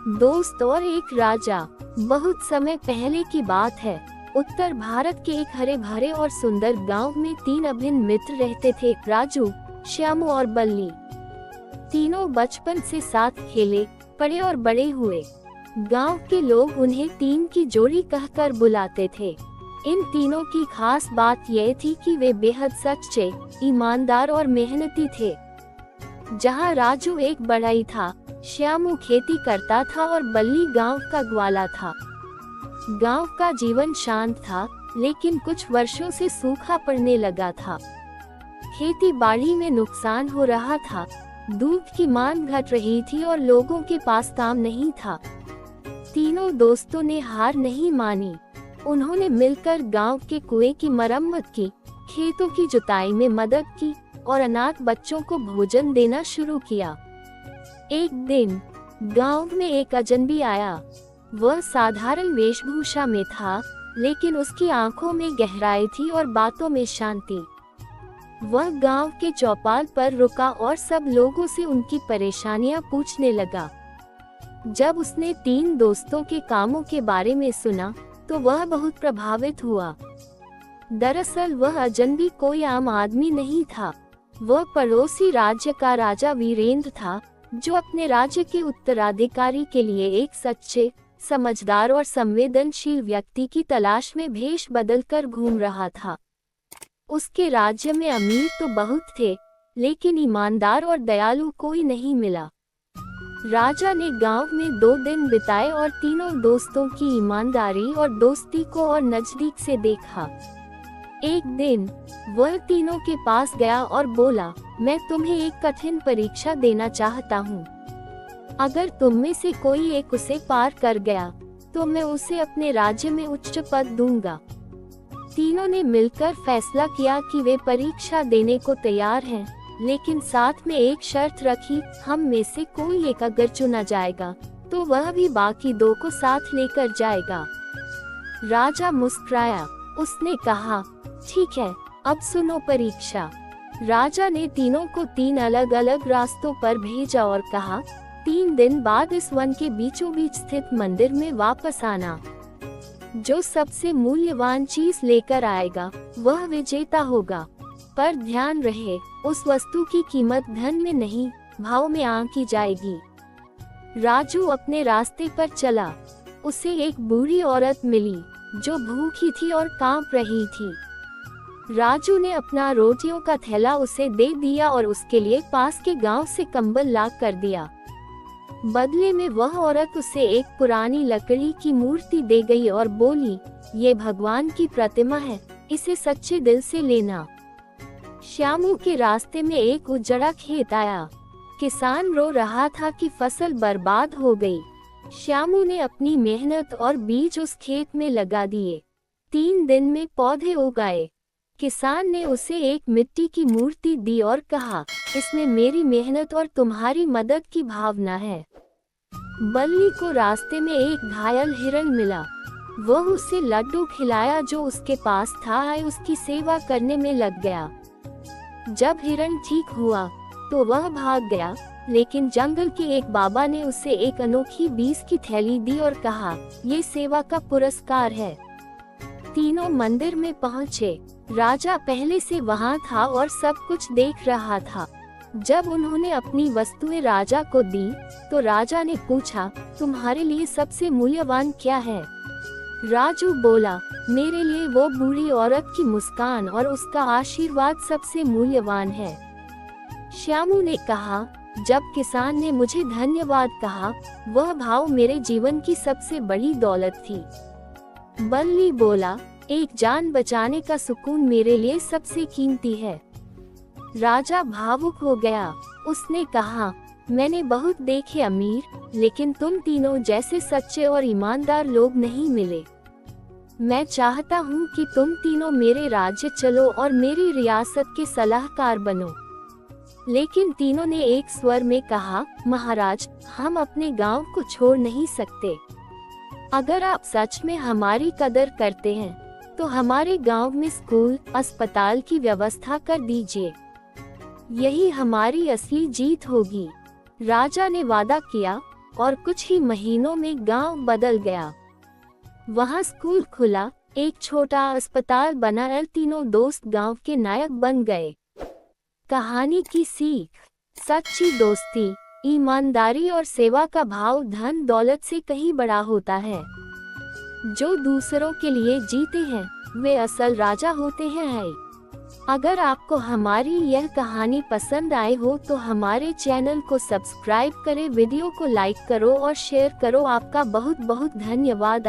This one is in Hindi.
दोस्त और एक राजा। बहुत समय पहले की बात है। उत्तर भारत के एक हरे भरे और सुंदर गांव में 3 अभिन्न मित्र रहते थे, राजू, श्यामू और बल्ली। तीनों बचपन से साथ खेले, पढ़े और बड़े हुए। गांव के लोग उन्हें 3 की जोड़ी कहकर बुलाते थे। इन तीनों की खास बात यह थी कि वे बेहद सच्चे, ईमानदार और मेहनती थे। जहां राजू एक बढ़ई था, श्यामू खेती करता था और बल्ली गांव का ग्वाला था। गांव का जीवन शांत था, लेकिन कुछ वर्षों से सूखा पड़ने लगा था। खेती बाड़ी में नुकसान हो रहा था, दूध की मांग घट रही थी और लोगों के पास काम नहीं था। तीनों दोस्तों ने हार नहीं मानी। उन्होंने मिलकर गांव के कुएं की मरम्मत की, खेतों की जुताई में मदद की और अनाथ बच्चों को भोजन देना शुरू किया। एक दिन गांव में एक अजनबी आया। वह साधारण वेशभूषा में था, लेकिन उसकी आंखों में गहराई थी और बातों में शांति। वह गांव के चौपाल पर रुका और सब लोगों से उनकी परेशानियां पूछने लगा। जब उसने 3 दोस्तों के कामों के बारे में सुना, तो वह बहुत प्रभावित हुआ। दरअसल वह अजनबी कोई आम आदमी नहीं था। वह पड़ोसी राज्य का राजा वीरेंद्र था, जो अपने राज्य के उत्तराधिकारी के लिए एक सच्चे, समझदार और संवेदनशील व्यक्ति की तलाश में भेष बदलकर घूम रहा था। उसके राज्य में अमीर तो बहुत थे, लेकिन ईमानदार और दयालु कोई नहीं मिला। राजा ने गांव में 2 दिन बिताए और तीनों दोस्तों की ईमानदारी और दोस्ती को और नजदीक से देखा। एक दिन वह तीनों के पास गया और बोला, मैं तुम्हें एक कठिन परीक्षा देना चाहता हूँ। अगर तुम में से कोई एक उसे पार कर गया, तो मैं उसे अपने राज्य में उच्च पद दूंगा। तीनों ने मिलकर फैसला किया कि वे परीक्षा देने को तैयार हैं, लेकिन साथ में एक शर्त रखी, हम में से कोई एक अगर चुना जाएगा, तो वह भी बाकी 2 को साथ लेकर जाएगा। राजा मुस्कुराया। उसने कहा, ठीक है, अब सुनो परीक्षा। राजा ने तीनों को 3 अलग अलग रास्तों पर भेजा और कहा, 3 दिन बाद इस वन के बीचों बीच स्थित मंदिर में वापस आना। जो सबसे मूल्यवान चीज लेकर आएगा, वह विजेता होगा। पर ध्यान रहे, उस वस्तु की कीमत धन में नहीं, भाव में आंकी जाएगी। राजू अपने रास्ते पर चला। उसे एक बूढ़ी औरत मिली, जो भूखी थी और कांप रही थी। राजू ने अपना रोटियों का थैला उसे दे दिया और उसके लिए पास के गांव से कंबल ला कर दिया। बदले में वह औरत उसे एक पुरानी लकड़ी की मूर्ति दे गई और बोली, ये भगवान की प्रतिमा है, इसे सच्चे दिल से लेना। श्यामू के रास्ते में एक उजड़ा खेत आया। किसान रो रहा था कि फसल बर्बाद हो गई। श्यामू ने अपनी मेहनत और बीज उस खेत में लगा दिए। 3 दिन में पौधे उग आए। किसान ने उसे एक मिट्टी की मूर्ति दी और कहा, इसमें मेरी मेहनत और तुम्हारी मदद की भावना है। बल्ली को रास्ते में एक घायल हिरण मिला। वह उसे लड्डू खिलाया जो उसके पास था, उसकी सेवा करने में लग गया। जब हिरण ठीक हुआ, तो वह भाग गया, लेकिन जंगल के एक बाबा ने उसे एक अनोखी बीज की थैली दी और कहा, ये सेवा का पुरस्कार है। तीनों मंदिर में पहुँचे। राजा पहले से वहां था और सब कुछ देख रहा था। जब उन्होंने अपनी वस्तुएं राजा को दी, तो राजा ने पूछा, तुम्हारे लिए सबसे मूल्यवान क्या है? राजू बोला, मेरे लिए वो बूढ़ी औरत की मुस्कान और उसका आशीर्वाद सबसे मूल्यवान है। श्यामू ने कहा, जब किसान ने मुझे धन्यवाद कहा, वह भाव मेरे जीवन की सबसे बड़ी दौलत थी। बल्ली बोला, एक जान बचाने का सुकून मेरे लिए सबसे कीमती है। राजा भावुक हो गया। उसने कहा, मैंने बहुत देखे अमीर, लेकिन तुम तीनों जैसे सच्चे और ईमानदार लोग नहीं मिले। मैं चाहता हूँ कि तुम तीनों मेरे राज्य चलो और मेरी रियासत के सलाहकार बनो। लेकिन तीनों ने एक स्वर में कहा, महाराज, हम अपने गांव को छोड़ नहीं सकते। अगर आप सच में हमारी कदर करते हैं, तो हमारे गांव में स्कूल, अस्पताल की व्यवस्था कर दीजिए। यही हमारी असली जीत होगी। राजा ने वादा किया, और कुछ ही महीनों में गांव बदल गया। वहां स्कूल खुला, एक छोटा अस्पताल बना और तीनों दोस्त गांव के नायक बन गए। कहानी की सीख: सच्ची दोस्ती, ईमानदारी और सेवा का भाव धन दौलत से कहीं बड़ा होता है। जो दूसरों के लिए जीते हैं वे असल राजा होते हैं। अगर आपको हमारी यह कहानी पसंद आए हो तो हमारे चैनल को सब्सक्राइब करें, वीडियो को लाइक करो और शेयर करो। आपका बहुत बहुत धन्यवाद।